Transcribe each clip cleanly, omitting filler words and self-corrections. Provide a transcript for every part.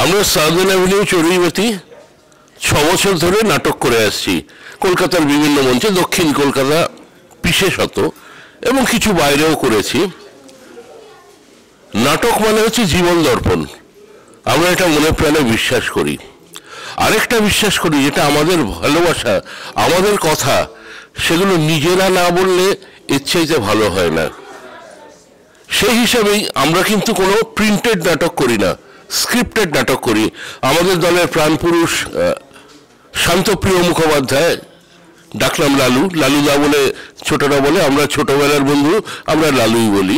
আমরা southern avenue চড়ুইবাতি 6 বছর ধরে নাটক করে আসছি কলকাতার বিভিন্ন মঞ্চে, দক্ষিণ কলকাতা বিশেষত, এবং কিছু বাইরেও করেছি। নাটক মানে হচ্ছে জীবন দর্পণ, আমরা এটা মনে প্রাণে বিশ্বাস করি। আরেকটা বিশ্বাস করি, যেটা আমাদের ভালোবাসা, আমাদের কথা, সেগুলো নিজেরা না বললে এর চাইতে ভালো হয় না। সেই হিসাবেই আমরা কিন্তু কোনো প্রিন্টেড নাটক করি না, স্ক্রিপ্টেড নাটক করি। আমাদের দলের প্রাণপুরুষ শান্তপ্রিয় মুখোপাধ্যায়, ডাকলাম লালু, লালুদা বলে ছোটরা বলে, আমরা ছোটবেলার বন্ধু, আমরা লালুই বলি।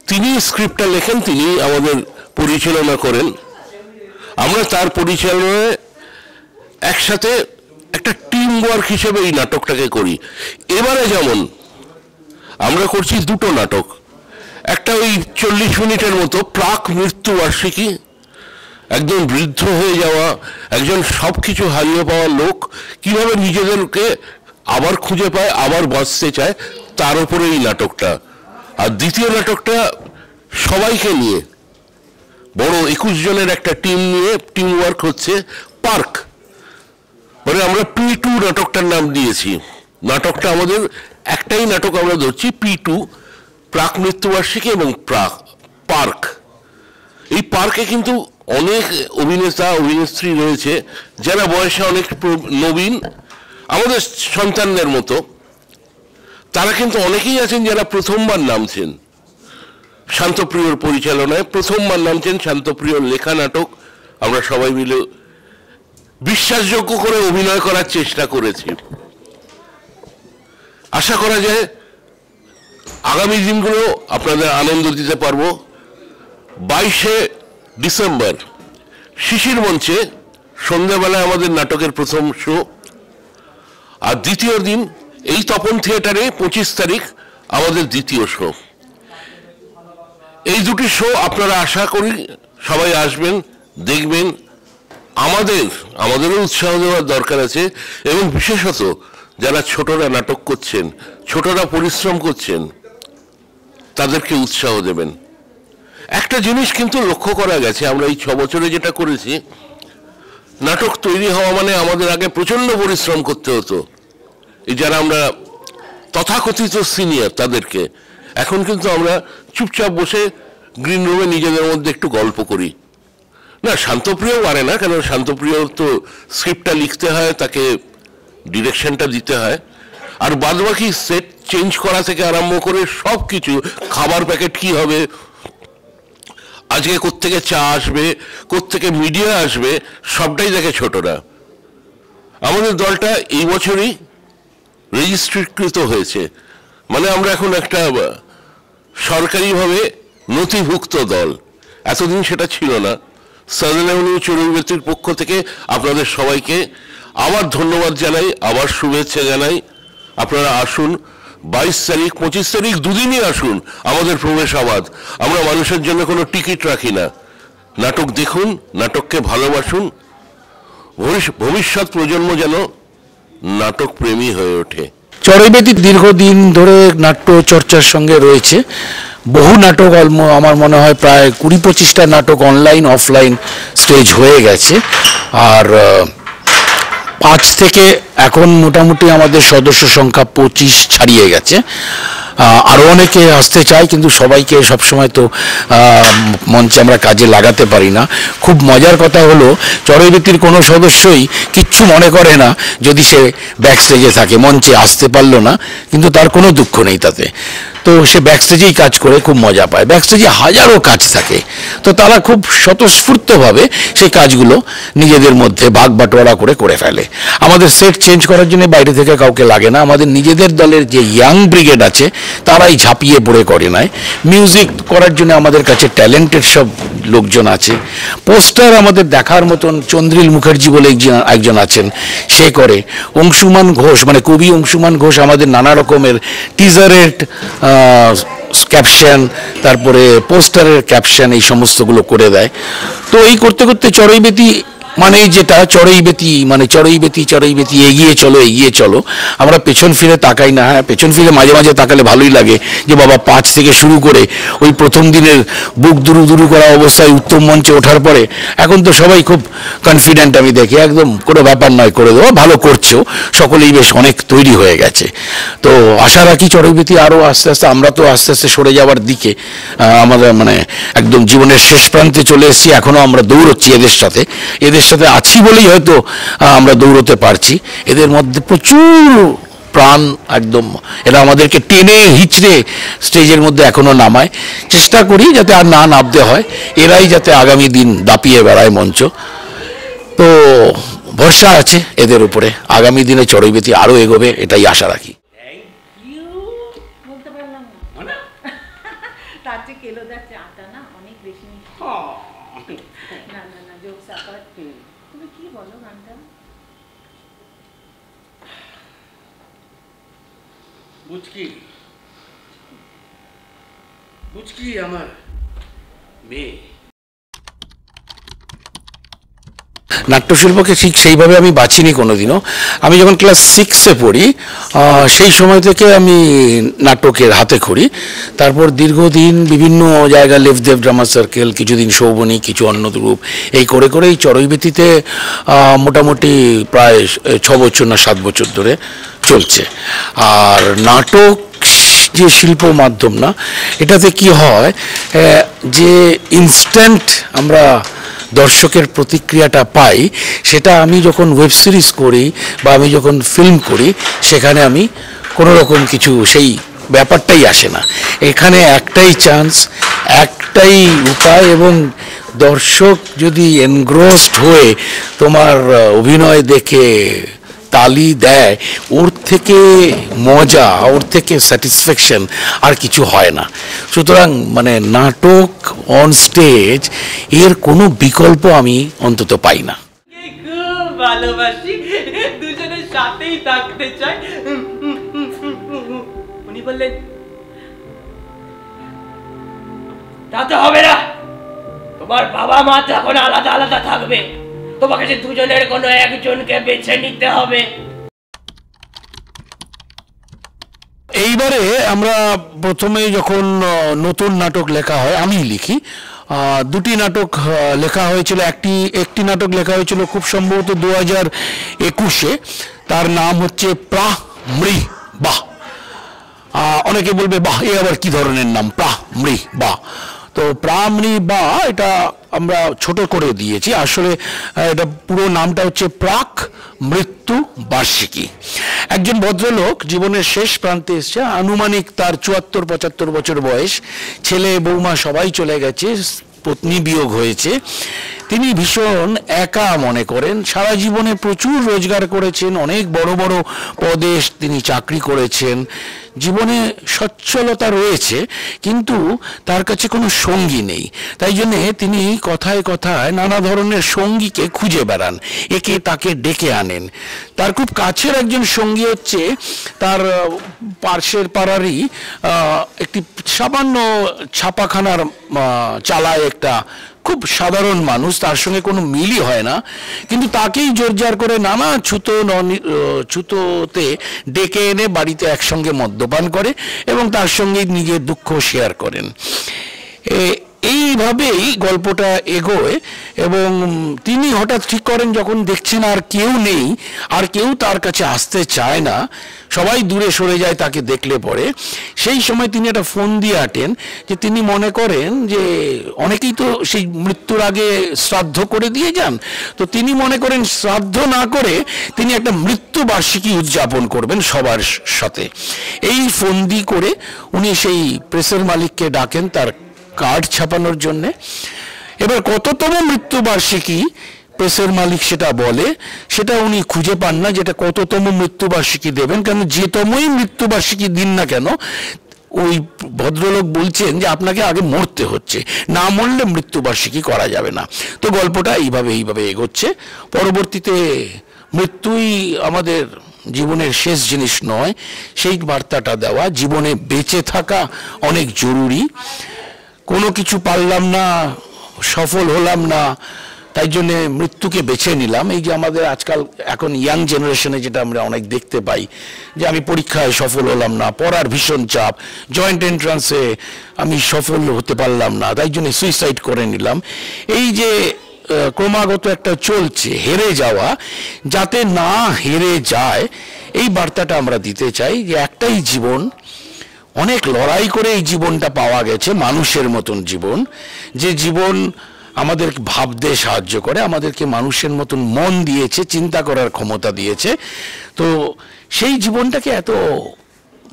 তিনি স্ক্রিপ্টটা লেখেন, তিনি আমাদের পরিচালনা করেন, আমরা তার পরিচালনায় একসাথে একটা টিম ওয়ার্ক হিসেবে এই নাটকটাকে করি। এবারে যেমন আমরা করছি দুটো নাটক, একটা ওই 40 মিনিটের মতো প্রাক মৃত্যু বার্ষিকী, একজন বৃদ্ধ হয়ে যাওয়া, একজন সব কিছু হারিয়ে পাওয়া লোক কিভাবে নিজেদেরকে আবার খুঁজে পায়, আবার বাঁচতে চায়, তার উপরে এই নাটকটা। আর দ্বিতীয় নাটকটা সবাইকে নিয়ে, বড় 21 জনের একটা টিম নিয়ে টিম ওয়ার্ক হচ্ছে, পার্ক, মানে আমরা P2 নাটকটার নাম দিয়েছি। নাটকটা আমাদের একটাই নাটক আমরা ধরছি, P2, প্রাক মৃত্যুবার্ষিকী এবং পার্ক। এই পার্কে কিন্তু অনেক অভিনেতা অভিনেত্রী রয়েছে যারা বয়সে অনেক নবীন, আমাদের সন্তানদের মতো। তারা কিন্তু অনেকেই আছেন যারা প্রথমবার নামছেন শান্তপ্রিয়র পরিচালনায়, প্রথমবার নামছেন শান্তপ্রিয়র লেখা নাটক। আমরা সবাই মিলে বিশ্বাসযোগ্য করে অভিনয় করার চেষ্টা করেছি। আশা করা যায় আগামী দিনগুলো আপনাদের আনন্দ দিতে পারবো। 22শে ডিসেম্বর শিশির মঞ্চে সন্ধ্যাবেলায় আমাদের নাটকের প্রথম শো, আর দ্বিতীয় দিন এই তপন থিয়েটারে 25 তারিখ আমাদের দ্বিতীয় শো। এই দুটি শো আপনারা আশা করি সবাই আসবেন, দেখবেন। আমাদেরও উৎসাহ দেওয়ার দরকার আছে, এবং বিশেষত যারা ছোটরা নাটক করছেন, ছোটরা পরিশ্রম করছেন, তাদেরকে উৎসাহ দেবেন। একটা জিনিস কিন্তু লক্ষ্য করা গেছে, আমরা এই 6 বছরে যেটা করেছি, নাটক তৈরি হওয়া মানে আমাদের আগে প্রচন্ড পরিশ্রম করতে হতো। এই যারা আমরা তথাকথিত সিনিয়র, তাদেরকে এখন কিন্তু আমরা চুপচাপ বসে গ্রিন রুমে নিজেদের মধ্যে একটু গল্প করি। না, শান্তপ্রিয় পারে না, কেন শান্তপ্রিয় তো স্ক্রিপ্টটা লিখতে হয়, তাকে ডিরেকশনটা দিতে হয়, আর বাদবাকি সেট চেঞ্জ করা থেকে আরম্ভ করে সব কিছু, খাবার প্যাকেট কি হবে, আজকে কোত্থেকে চা আসবে, কোত্থেকে মিডিয়া আসবে, সবটাই দেখে ছোটরা। আমাদের দলটা এই বছরই রেজিস্ট্রিকৃত হয়েছে, মানে আমরা এখন একটা সরকারিভাবে নথিভুক্ত দল, এতদিন সেটা ছিল না। সাউদার্ন অ্যাভিনিউ চড়ুইবাতির পক্ষ থেকে আপনাদের সবাইকে আবার ধন্যবাদ জানাই, আবার শুভেচ্ছা জানাই। আপনারা আসুন, 22 তারিখ 25 তারিখ দুদিনই আসুন, আমাদের প্রবেশাবাদ। আমরা মানুষের জন্য কোনো টিকিট রাখি না। নাটক দেখুন, নাটককে ভালোবাসুন, ভবিষ্যৎ প্রজন্ম যেন নাটক প্রেমী হয়ে ওঠে। চড়ুইবাতি দীর্ঘদিন ধরে নাট্য চর্চার সঙ্গে রয়েছে। বহু নাটক, আমার মনে হয় প্রায় 20-25টা নাটক অনলাইন অফলাইন স্টেজ হয়ে গেছে। আর 5 থেকে এখন মোটামুটি আমাদের সদস্য সংখ্যা 25 ছাড়িয়ে গেছে। আরও অনেকে আসতে চায়, কিন্তু সবাইকে সবসময় তো মঞ্চে আমরা কাজে লাগাতে পারি না। খুব মজার কথা হলো, চড়ুইবাতির কোনো সদস্যই কিচ্ছু মনে করে না যদি সে ব্যাকস্টেজে থাকে, মঞ্চে আসতে পারলো না, কিন্তু তার কোনো দুঃখ নেই তাতে। তো সে ব্যাকস্টেজেই কাজ করে খুব মজা পায়। ব্যাকস্টেজে হাজারো কাজ থাকে, তো তারা খুব স্বতঃস্ফূর্তভাবে সেই কাজগুলো নিজেদের মধ্যে ভাগ বাটোয়ারা করে ফেলে। আমাদের সেট চেঞ্জ করার জন্য বাইরে থেকে কাউকে লাগে না। আমাদের নিজেদের দলের যে ইয়াং ব্রিগেড আছে, তারাই ঝাঁপিয়ে পড়ে করে নেয়। মিউজিক করার জন্য আমাদের কাছে ট্যালেন্টেড সব লোকজন আছে। পোস্টার আমাদের দেখার মতন চন্দ্রিল মুখার্জি বলে একজন আছেন, সে করে। অংশুমান ঘোষ, মানে কবি অংশুমান ঘোষ আমাদের নানা রকমের টিজারের ক্যাপশন, তারপরে পোস্টারের ক্যাপশন, এই সমস্তগুলো করে দেয়। তো এই করতে করতে চড়ুইবাতি মানে যেটা চড়ই বেতি, মানে চড়ই বেতি এগিয়ে চলো, আমরা পেছন ফিরে তাকাই না। হ্যাঁ, পেছন ফিরে মাঝে মাঝে তাকালে ভালোই লাগে যে বাবা 5 থেকে শুরু করে ওই প্রথম দিনের বুক দুরু করা অবস্থায় উত্তম মঞ্চে ওঠার পরে এখন তো সবাই খুব কনফিডেন্ট, আমি দেখি একদম কোনো ব্যাপার নয়, করে দেবো, ভালো করছেও, সকলেই বেশ অনেক তৈরি হয়ে গেছে। তো আশা রাখি চড়ই বেতি আরও আস্তে আস্তে, আমরা তো আস্তে আস্তে সরে যাওয়ার দিকে, আমাদের মানে একদম জীবনের শেষ প্রান্তে চলে এসেছি, এখনও আমরা দৌড়চ্ছি এদের সাথে আছি বলেই হয়তো আমরা দৌড়তে পারছি। এদের মধ্যে প্রচুর প্রাণ, একদম এরা আমাদেরকে টেনে হিচড়ে স্টেজের মধ্যে এখনো নামায়। চেষ্টা করি যাতে আর না নামতে হয়, এরাই যাতে আগামী দিন দাপিয়ে বেড়ায় মঞ্চ। তো ভরসা আছে এদের উপরে, আগামী দিনে চড়ই বেতি আরও এগোবে, এটাই আশা রাখি। বুঝকি আমার মেয়ে। নাট্যশিল্পকে ঠিক সেইভাবে আমি বাছিনি কোনোদিনও। আমি যখন ক্লাস 6-এ পড়ি সেই সময় থেকে আমি নাটকের হাতে খড়ি। তারপর দীর্ঘদিন বিভিন্ন জায়গায় লেফদেব ড্রামা সার্কেল, কিছুদিন সৌবনী, কিছু অন্য গ্রুপ, এই করে করেই চড়ই বেতিতে মোটামুটি প্রায় 6 বছর না 7 বছর ধরে চলছে। আর নাটক যে শিল্প মাধ্যম না, এটাতে কি হয় যে ইনস্ট্যান্ট আমরা দর্শকের প্রতিক্রিয়াটা পাই, সেটা আমি যখন ওয়েব সিরিজ করি বা আমি যখন ফিল্ম করি সেখানে আমি কোনো রকম কিছু সেই ব্যাপারটাই আসে না। এখানে একটাই চান্স, একটাই উপায়, এবং দর্শক যদি এনগ্রসড হয়ে তোমার অভিনয় দেখে তালি দেয়, ওর থেকে মজা, ওর থেকে স্যাটিসফ্যাকশন আর কিছু হয় না। সুতরাং মানে নাটক অন স্টেজ এর কোনো বিকল্প আমি অন্তত পাই না। খুব ভালোবাসি, দুজনের সাথেই থাকতে চাই। উনি বললেন তা তো হবে না, তোমার বাবা মা তখন আলাদা আলাদা থাকবে, তোমাকে যে দুজনের কোনো একজনকে বেছে নিতে হবে। এইবারে আমরা প্রথমে যখন নতুন নাটক লেখা হয়, আমি লিখি, 2টি নাটক লেখা হয়েছিল। একটি নাটক লেখা হয়েছিল খুব সম্ভবত 2021-এ, তার নাম হচ্ছে প্রাহ মৃ বাহ। অনেকে বলবে বাহ, এ আবার কি ধরনের নাম, প্রাহ মৃ বাহ। তো প্রামৃ বা এটা আমরা ছোট করে দিয়েছি, আসলে এটা পুরো নামটা হচ্ছে প্রাক মৃত্যু বার্ষিকী। একজন ভদ্রলোক জীবনের শেষ প্রান্তে এসছে, আনুমানিক তার 74-75 বছর বয়স, ছেলে বৌমা সবাই চলে গেছে, পত্নী বিয়োগ হয়েছে। তিনি ভীষণ একা মনে করেন, সারা জীবনে প্রচুর রোজগার করেছেন, অনেক বড় বড় পদে তিনি চাকরি করেছেন, জীবনে সচ্ছলতা রয়েছে, কিন্তু তার কাছে কোনো সঙ্গী নেই। তাই জন্যে তিনি কথায় কথায় নানা ধরনের সঙ্গীকে খুঁজে বেড়ান, একে তাকে ডেকে আনেন। তার খুব কাছের একজন সঙ্গী হচ্ছে তার পার্শ্বের পাড়ারই একটি সামান্য ছাপাখানার চালায় একটা খুব সাধারণ মানুষ, তার সঙ্গে কোনো মিলই হয় না, কিন্তু তাকেই জোরজার করে নানা ছুতোতে ডেকে এনে বাড়িতে একসঙ্গে মদ্যপান করে এবং তার সঙ্গে নিজের দুঃখ শেয়ার করেন। এইভাবেই গল্পটা এগোয় এবং তিনি হঠাৎ ঠিক করেন, যখন দেখছেন আর কেউ নেই, আর কেউ তার কাছে আসতে চায় না, সবাই দূরে সরে যায় তাকে দেখলে পরে, সেই সময় তিনি একটা ফোন দিয়ে আটেন যে তিনি মনে করেন যে অনেকেই তো সেই মৃত্যুর আগে শ্রাদ্ধ করে দিয়ে যান, তো তিনি মনে করেন শ্রাদ্ধ না করে তিনি একটা মৃত্যু বার্ষিকী উদযাপন করবেন সবার সাথে। এই ফন্দি করে উনি সেই প্রেসের মালিককে ডাকেন তার কার্ড ছাপানোর জন্যে। এবার কততম মৃত্যুবার্ষিকী প্রেসের মালিক সেটা বলে, সেটা উনি খুঁজে পান না, যেটা কততম মৃত্যুবার্ষিকী দেবেন, কেন যেতমই মৃত্যুবার্ষিকী দিন না কেন ওই ভদ্রলোক বলছেন যে আপনাকে আগে মরতে হচ্ছে, না মরলে মৃত্যুবার্ষিকী করা যাবে না। তো গল্পটা এইভাবে এগোচ্ছে। পরবর্তীতে মৃত্যুই আমাদের জীবনের শেষ জিনিস নয়, সেই বার্তাটা দেওয়া, জীবনে বেঁচে থাকা অনেক জরুরি, কোনো কিছু পারলাম না, সফল হলাম না, তাই জন্যে মৃত্যুকে বেছে নিলাম। এই যে আমাদের আজকাল এখন ইয়াং জেনারেশনে যেটা আমরা অনেক দেখতে পাই, যে আমি পরীক্ষায় সফল হলাম না, পড়ার ভীষণ চাপ, জয়েন্ট এন্ট্রান্সে আমি সফল হতে পারলাম না, তাই জন্য সুইসাইড করে নিলাম। এই যে ক্রমাগত একটা চলছে হেরে যাওয়া, যাতে না হেরে যায় এই বার্তাটা আমরা দিতে চাই যে একটাই জীবন, অনেক লড়াই করে এই জীবনটা পাওয়া গেছে, মানুষের মতন জীবন, যে জীবন আমাদের ভাবতে সাহায্য করে, আমাদেরকে মানুষের মতন মন দিয়েছে, চিন্তা করার ক্ষমতা দিয়েছে। তো সেই জীবনটাকে এত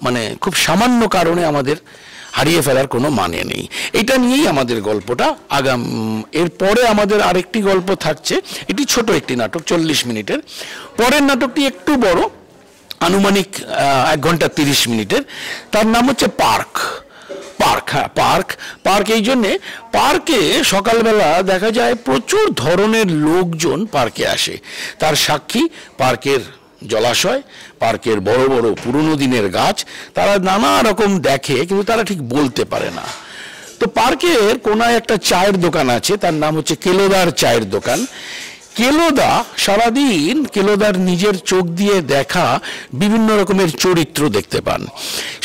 মানে খুব সামান্য কারণে আমাদের হারিয়ে ফেলার কোনো মানে নেই। এটা নিয়েই আমাদের গল্পটা। এরপরে আমাদের আরেকটি গল্প থাকছে, এটি ছোট একটি নাটক 40 মিনিটের। পরের নাটকটি একটু বড়, আনুমানিক 1 ঘন্টা 30 মিনিটের। তার নাম হচ্ছে পার্ক। হ্যাঁ, পার্ক এই জন্যে, পার্কে সকালবেলা দেখা যায় প্রচুর ধরনের লোকজন পার্কে আসে। তার সাক্ষী পার্কের জলাশয়, পার্কের বড় বড় পুরনো দিনের গাছ, তারা নানা রকম দেখে, কিন্তু তারা ঠিক বলতে পারে না। তো পার্কের কোনায় একটা চায়ের দোকান আছে, তার নাম হচ্ছে কেলোদার চায়ের দোকান। কেলোদা সারাদিন কেলোদার নিজের চোখ দিয়ে দেখা বিভিন্ন রকমের চরিত্র দেখতে পান।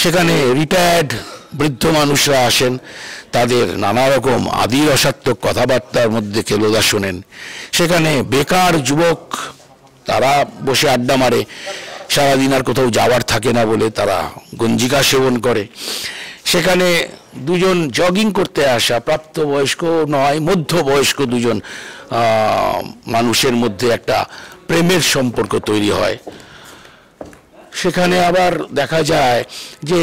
সেখানে রিটায়ার্ড বৃদ্ধ মানুষরা আসেন, তাদের নানা রকম আদি রসাত্মক কথাবার্তার মধ্যে কেলোদা শোনেন। সেখানে বেকার যুবক, তারা বসে আড্ডা মারে, সারাদিন আর কোথাও যাওয়ার থাকে না বলে তারা গঞ্জিকা সেবন করে। সেখানে দুজন জগিং করতে আসা প্রাপ্তবয়স্ক নয়, মধ্যবয়স্ক দুজন মানুষের মধ্যে একটা প্রেমের সম্পর্ক তৈরি হয়। সেখানে আবার দেখা যায় যে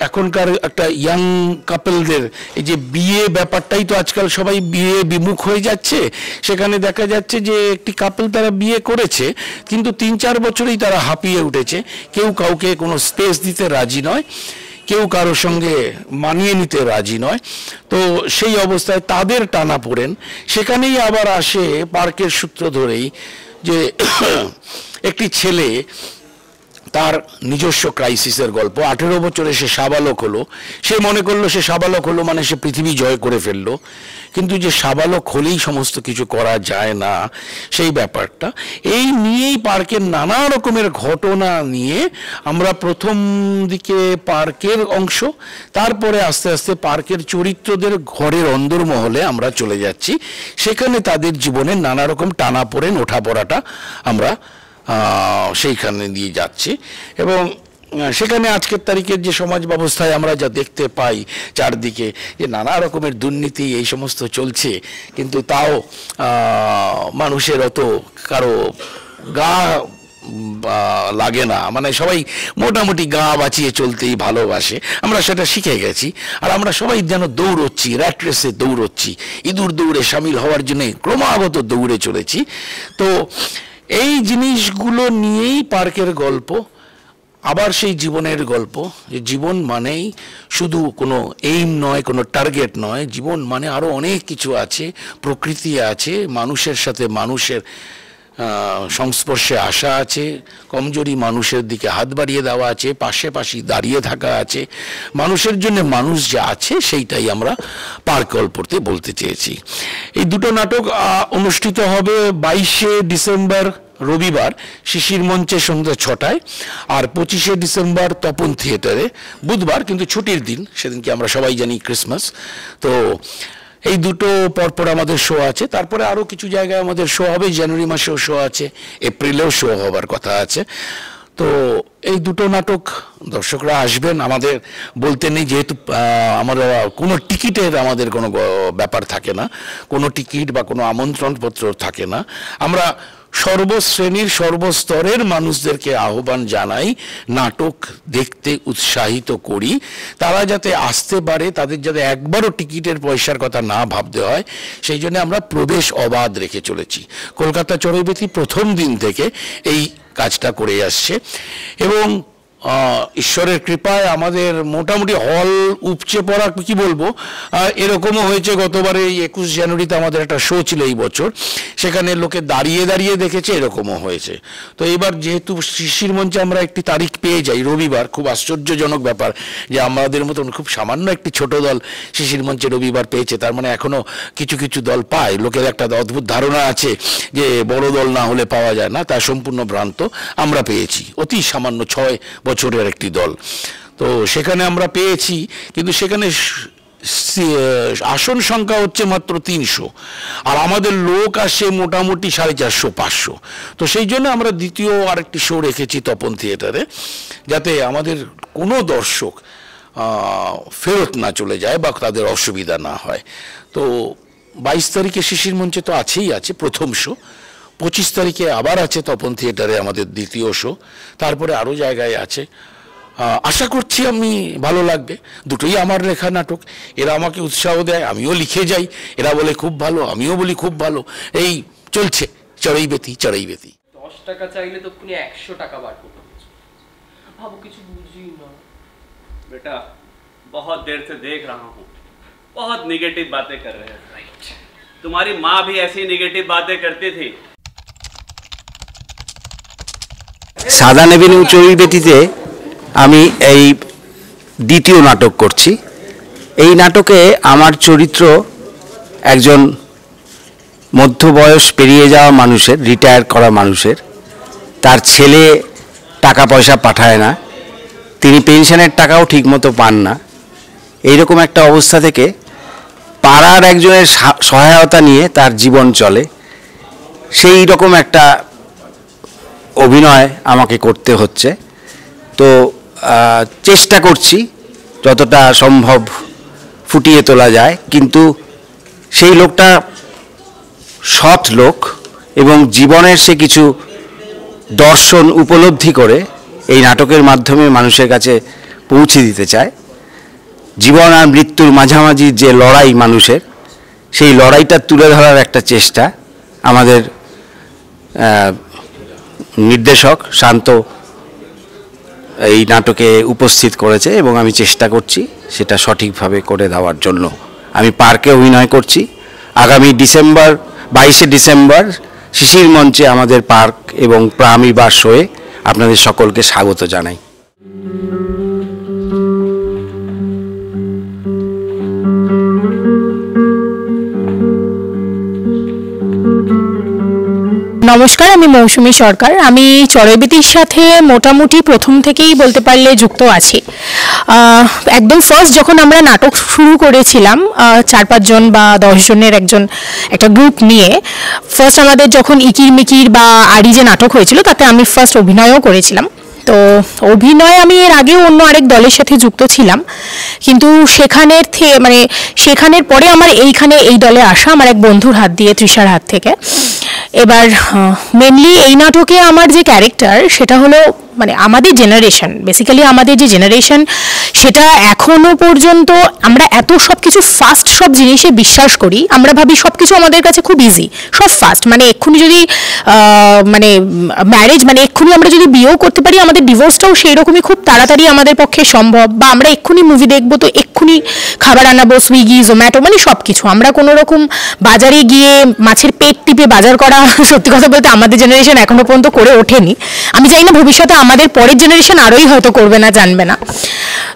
এখনকার একটা ইয়াং কাপলদের এই যে বিয়ে ব্যাপারটাই তো আজকাল সবাই বিয়ে বিমুখ হয়ে যাচ্ছে। সেখানে দেখা যাচ্ছে যে একটি কাপল তারা বিয়ে করেছে, কিন্তু 3-4 বছরেই তারা হাঁপিয়ে উঠেছে। কেউ কাউকে কোনো স্পেস দিতে রাজি নয়, কেউ কারোর সঙ্গে মানিয়ে নিতে রাজি নয়। তো সেই অবস্থায় তাদের টানাপোড়েন। সেখানেই আবার আসে পার্কের সূত্র ধরেই যে একটি ছেলে, তার নিজস্ব ক্রাইসিসের গল্প। 18 বছরে সে সাবালক হলো। সে মনে করলো সে সাবালক হলো মানে সে পৃথিবী জয় করে ফেললো, কিন্তু যে সাবালক হলেই সমস্ত কিছু করা যায় না, সেই ব্যাপারটা। এই নিয়েই পার্কের নানা রকমের ঘটনা নিয়ে আমরা প্রথম দিকে পার্কের অংশ, তারপরে আস্তে আস্তে পার্কের চরিত্রদের ঘরের অন্দরমহলে আমরা চলে যাচ্ছি। সেখানে তাদের জীবনের নানা রকম টানাপোড়েন, ওঠাপড়াটা আমরা সেইখানে দিয়ে যাচ্ছে। এবং সেখানে আজকের তারিখের যে সমাজ ব্যবস্থায় আমরা যা দেখতে পাই চারদিকে, যে নানা রকমের দুর্নীতি এই সমস্ত চলছে, কিন্তু তাও মানুষের অত কারো গা লাগে না, মানে সবাই মোটামুটি গা বাঁচিয়ে চলতেই ভালোবাসে। আমরা সেটা শিখে গেছি। আর আমরা সবাই যেন দৌড়চ্ছি, র্যাট রেসে দৌড়চ্ছি, ইঁদুর দৌড়ে সামিল হওয়ার জন্য ক্রমাগত দৌড়ে চলেছি। তো এই জিনিসগুলো নিয়েই পার্কের গল্প। আবার সেই জীবনের গল্প, যে জীবন মানেই শুধু কোনো এইম নয়, কোনো টার্গেট নয়। জীবন মানে আরও অনেক কিছু আছে, প্রকৃতি আছে, মানুষের সাথে মানুষের সংস্পর্শে আসা আছে, কমজোরি মানুষের দিকে হাত বাড়িয়ে দেওয়া আছে, পাশে দাঁড়িয়ে থাকা আছে। মানুষের জন্য মানুষ যা আছে সেইটাই আমরা পার্ক গল্পতে বলতে চেয়েছি। এই দুটো নাটক অনুষ্ঠিত হবে 22শে ডিসেম্বর রবিবার শিশির মঞ্চে সন্ধ্যা 6টায়, আর 25শে ডিসেম্বর তপন থিয়েটারে বুধবার, কিন্তু ছুটির দিন, সেদিনকে আমরা সবাই জানি ক্রিসমাস। তো এই দুটো পরপর আমাদের শো আছে। তারপরে আরও কিছু জায়গায় আমাদের শো হবে, জানুয়ারি মাসেও শো আছে, এপ্রিলেও শো হবার কথা আছে। তো এই দুটো নাটক দর্শকরা আসবেন। আমাদের বলতে নেই, যেহেতু আমরা কোনো টিকিটের আমাদের কোনো ব্যাপার থাকে না, কোনো টিকিট বা কোনো আমন্ত্রণপত্র থাকে না। আমরা সর্বশ্রেণীর সর্বস্তরের মানুষদেরকে আহ্বান জানাই, নাটক দেখতে উৎসাহিত করি। তারা যাতে আসতে পারে, তাদের যাতে একবারও টিকিটের পয়সার কথা না ভাবতে হয়, সেই জন্য আমরা প্রবেশ অবাধ রেখে চলেছি। কলকাতা চড়ুইবেতি প্রথম দিন থেকে এই কাজটা করে আসছে। এবং ঈশ্বরের কৃপায় আমাদের মোটামুটি হল উপচে পড়া কি বলবো, এরকমও হয়েছে। গতবারে এই 21 জানুয়ারিতে আমাদের একটা শো ছিল এই বছর, সেখানে লোকে দাঁড়িয়ে দাঁড়িয়ে দেখেছে, এরকমও হয়েছে। তো এবার যেহেতু শিশির মঞ্চে আমরা একটি তারিখ পেয়ে যাই রবিবার, খুব আশ্চর্যজনক ব্যাপার যে আমাদের মতন খুব সামান্য একটি ছোট দল শিশির মঞ্চে রবিবার পেয়েছে। তার মানে এখনো কিছু কিছু দল পায়। লোকের একটা অদ্ভুত ধারণা আছে যে বড় দল না হলে পাওয়া যায় না, তা সম্পূর্ণ ভ্রান্ত। আমরা পেয়েছি অতি সামান্য 6 বছরের একটি দল, তো সেখানে আমরা পেয়েছি। কিন্তু সেখানে আসন সংখ্যা হচ্ছে মাত্র 300, আর আমাদের লোক আসে মোটামুটি 450-500। তো সেই জন্য আমরা দ্বিতীয় আরেকটি শো রেখেছি তপন থিয়েটারে, যাতে আমাদের কোনো দর্শক ফেরত না চলে যায় বা তাদের অসুবিধা না হয়। তো 22 তারিখে শিশির মঞ্চে তো আছেই আছে প্রথম শো, 25 তারিখে আবার আছে তপন থিয়েটারে আমাদের দ্বিতীয় শো, তারপরে আরও জায়গায় আছে। আশা করছি আমি ভালো লাগবে। দুটোই আমার লেখা নাটক, এরা আমাকে উৎসাহ দেয়, আমিও লিখে যাই, এরা বলে খুব ভালো, আমিও বলি খুব ভালো। এই চলছে চড়াই বেতি চড়াই বেতি। 10 টাকা চাইলে তো তুমি 100 টাকা বার করতে হচ্ছে। ভাবো কিছু বুঝি না। बेटा बहुत देर से देख रहा हूँ, बहुत निगेटिव बातें कर रहे हैं। রাইট। तुम्हारी माँ भी ऐसी निगेटिव बातें करती थी। সাদান এভিনিউ চড়ুই বেতিতে আমি এই দ্বিতীয় নাটক করছি। এই নাটকে আমার চরিত্র একজন মধ্যবয়স পেরিয়ে যাওয়া মানুষের, রিটায়ার করা মানুষের। তার ছেলে টাকা পয়সা পাঠায় না, তিনি পেনশনের টাকাও ঠিকমতো পান না। এইরকম একটা অবস্থা থেকে পাড়ার একজনের সহায়তা নিয়ে তার জীবন চলে, সেই রকম একটা অভিনয় আমাকে করতে হচ্ছে। তো চেষ্টা করছি যতটা সম্ভব ফুটিয়ে তোলা যায়, কিন্তু সেই লোকটা সৎ লোক এবং জীবনের সে কিছু দর্শন উপলব্ধি করে এই নাটকের মাধ্যমে মানুষের কাছে পৌঁছে দিতে চায়। জীবন আর মৃত্যুর মাঝামাঝি যে লড়াই মানুষের, সেই লড়াইটা তুলে ধরার একটা চেষ্টা আমাদের নির্দেশক শান্ত এই নাটকে উপস্থিত করেছে, এবং আমি চেষ্টা করছি সেটা সঠিকভাবে করে দেওয়ার জন্য। আমি পার্কে অভিনয় করছি। আগামী 22শে ডিসেম্বর শিশির মঞ্চে আমাদের পার্ক এবং প্রামিবার শোয়ে আপনাদের সকলকে স্বাগত জানাই। নমস্কার, আমি মৌসুমী সরকার। আমি চড়াইবেতির সাথে মোটামুটি প্রথম থেকেই বলতে পারলে যুক্ত আছি। একদম ফার্স্ট যখন আমরা নাটক শুরু করেছিলাম 4-5 জন বা 10 জনের একটা গ্রুপ নিয়ে, ফার্স্ট আমাদের যখন ইকির মিকির বা আড়ি যে নাটক হয়েছিল তাতে আমি ফার্স্ট অভিনয়ও করেছিলাম। তো অভিনয় আমি এর আগেও অন্য আরেক দলের সাথে যুক্ত ছিলাম, কিন্তু সেখানের পরে আমার এই দলে আসা আমার এক বন্ধুর হাত দিয়ে, তৃষার হাত থেকে। এবার মেনলি এই নাটকে আমার যে ক্যারেক্টার সেটা হলো আমাদের জেনারেশন, বেসিক্যালি আমাদের যে জেনারেশন সেটা এখনো পর্যন্ত আমরা এত সব কিছু ফাস্ট সব জিনিসে বিশ্বাস করি। আমরা ভাবি সব কিছু আমাদের কাছে খুব ইজি, সব ফাস্ট। এক্ষুনি যদি ম্যারেজ এক্ষুনি আমরা যদি বিয়েও করতে পারি, আমাদের ডিভোর্সটাও সেই রকমই খুব তাড়াতাড়ি আমাদের পক্ষে সম্ভব। বা আমরা এক্ষুনি মুভি দেখবো তো এক্ষুনি খাবার আনাবো, সুইগি জোম্যাটো, সব কিছু। আমরা কোনো রকম বাজারে গিয়ে মাছের পেট টিপে বাজার করা সত্যি কথা বলতে আমাদের জেনারেশন এখনো পর্যন্ত করে ওঠেনি। আমি জানি না ভবিষ্যতে আমাদের পরের জেনারেশন আরোই হয়তো করবে না, জানবে না।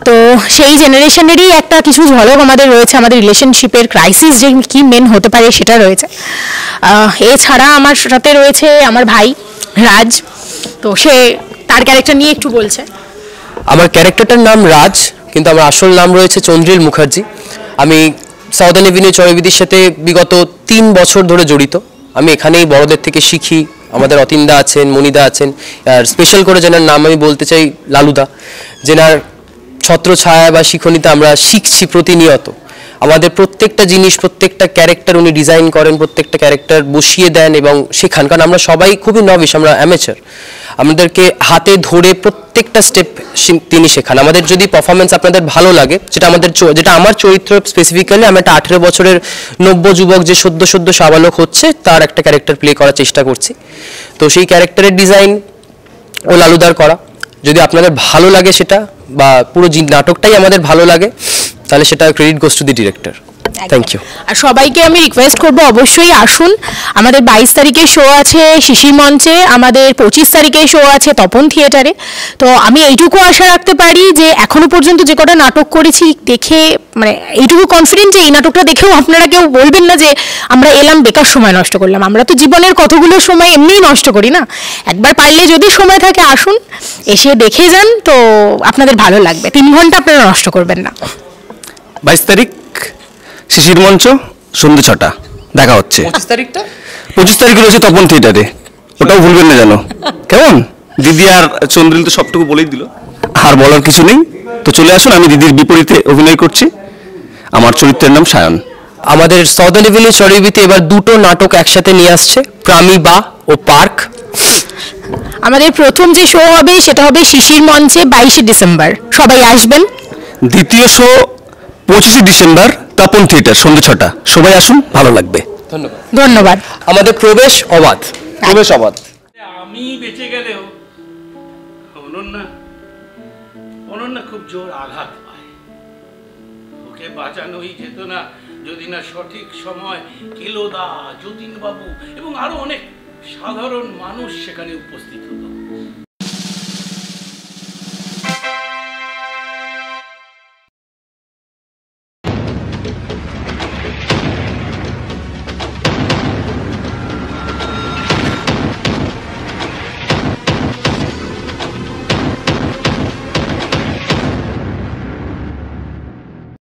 তো সেই জেনারেশনেরই একটা কিছু ঝলক আমাদের রয়েছে। আমাদের রিলেশনশিপের ক্রাইসিস যে কি মেন হতে পারে সেটা রয়েছে। এছাড়া আমার সাথে রয়েছে আমার ভাই রাজ, তো সে তার ক্যারেক্টার নিয়ে একটু বলছে। আমার ক্যারেক্টারটার নাম রাজ, কিন্তু আমার আসল নাম রয়েছে চন্দ্রিল মুখার্জি। আমি সাউদার্ন এভিনিউ চড়াইবেতির সাথে বিগত 3 বছর ধরে জড়িত। আমি এখানেই বড়দের থেকে শিখি। আমাদের অতীনদা আছেন, মনিদা আছেন, আর স্পেশাল করে যেনার নাম আমি বলতে চাই লালুদা, যেনার ছত্রছায়া বা শিখনিতে আমরা শিখছি প্রতিনিয়ত। আমাদের প্রত্যেকটা জিনিস, প্রত্যেকটা ক্যারেক্টার উনি ডিজাইন করেন, প্রত্যেকটা ক্যারেক্টার বসিয়ে দেন এবং শেখান। কারণ আমরা সবাই খুবই নভিশ, আমরা অ্যামেচার। আমাদেরকে হাতে ধরে প্রত্যেকটা স্টেপ তিনি শেখান। আমাদের যদি পারফরমেন্স আপনাদের ভালো লাগে, যেটা আমার চরিত্র স্পেসিফিক্যালি, আমি একটা 18 বছরের নব্য যুবক যে সদ্য সাবালক হচ্ছে, তার একটা ক্যারেক্টার প্লে করার চেষ্টা করছি। তো সেই ক্যারেক্টারের ডিজাইন ও লালুদার করা, যদি আপনাদের ভালো লাগে সেটা, বা পুরো নাটকটাই আমাদের ভালো লাগে, তাহলে সেটা credit goes to the director. Thank you. আর সবাইকে আমি রিকোয়েস্ট করব অবশ্যই আসুন। আমাদের 22 তারিখে শো আছে শিশির মঞ্চে, আমাদের 25 তারিখে শো আছে তপন থিয়েটারে। তো আমি এইটুকু আশা রাখতে পারি যে এখনো পর্যন্ত যে কটা নাটক করেছি দেখে, মানে এইটুকু কনফিডেন্ট যে এই নাটকটা দেখেও আপনারা কেউ বলবেন না যে আমরা এলাম বেকার সময় নষ্ট করলাম। আমরা তো জীবনের কতগুলো সময় এমনিই নষ্ট করি না। একবার পারলে যদি সময় থাকে আসুন, এসে দেখে যান, তো আপনাদের ভালো লাগবে। 3 ঘন্টা আপনারা নষ্ট করবেন না। 22 তারিখ শিশির মঞ্চ, সন্ধ্যে 6টা দেখা হচ্ছে। 25 তারিখটা 25 তারিখ রয়েছে তপন থিয়েটারে, ওটাও ভুলবেন না জানো। কেমন? দিদি আর চন্দ্রিল তো সবটুকু বলেই দিল, আর বলার কিছু নেই। তো চলে আসুন, আমি দিদির বিপরীতে অভিনয় করছি। আমার চরিত্রের নাম সায়ন। আমাদের সাউদার্ন এভিনিউ চড়ুইবিতে এবার 2টো নাটক একসাথে নিয়ে আসছে, প্রামিবা ও পার্ক। আমাদের প্রথম যে শো হবে সেটা হবে শিশির মঞ্চে 22শে ডিসেম্বর, সবাই আসবেন। দ্বিতীয় শো 25শে ডিসেম্বর তপন থিয়েটার, সন্ধ্যে 6টা। সবাই আসুন, ভালো লাগবে। ধন্যবাদ। ধন্যবাদ। আমাদের প্রবেশ অবাধ। প্রবেশ অবাধ। আমি বেঁচে গেলেও অনন্যা খুব জোর আঘাত পায়। ওকে বাঁচানোই যেত না যদি না সঠিক সময় কেলোদা, যতীন বাবু এবং আরো অনেক সাধারণ মানুষ সেখানে উপস্থিত হতো।